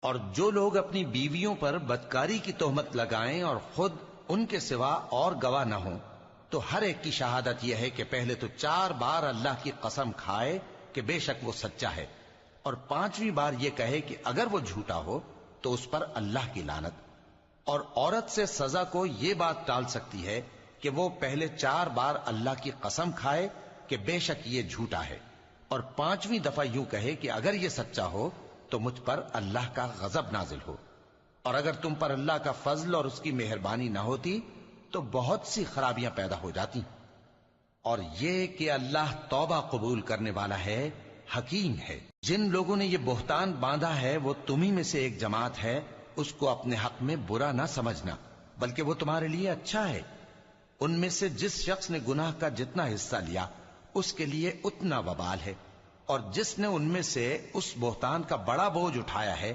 اور جو لوگ اپنی بیویوں پر بدکاری کی تہمت لگائیں اور خود ان کے سوا اور گواہ نہ ہوں، تو ہر ایک کی شہادت یہ ہے کہ پہلے تو 4 بار اللہ کی قسم کھائے کہ بے شک وہ سچا ہے، اور 5ویں بار یہ کہے کہ اگر وہ جھوٹا ہو تو اس پر اللہ کی لعنت۔ اور عورت سے سزا کو یہ بات ٹال سکتی ہے کہ وہ پہلے 4 بار اللہ کی قسم کھائے کہ بے شک یہ جھوٹا ہے، اور 5ویں دفعہ یوں کہے کہ اگر یہ سچا ہو تو مجھ پر اللہ کا غضب نازل ہو۔ اور اگر تم پر اللہ کا فضل اور اس کی مہربانی نہ ہوتی تو بہت سی خرابیاں پیدا ہو جاتی۔ اور یہ کہ اللہ توبہ قبول کرنے والا ہے، حکیم ہے۔ جن لوگوں نے یہ بہتان باندھا ہے وہ تمہیں میں سے ایک جماعت ہے، اس کو اپنے حق میں برا نہ سمجھنا، بلکہ وہ تمہارے لیے اچھا ہے۔ ان میں سے جس شخص نے گناہ کا جتنا حصہ لیا اس کے لیے اتنا وبال ہے، اور جس نے ان میں سے اس بہتان کا بڑا بوجھ اٹھایا ہے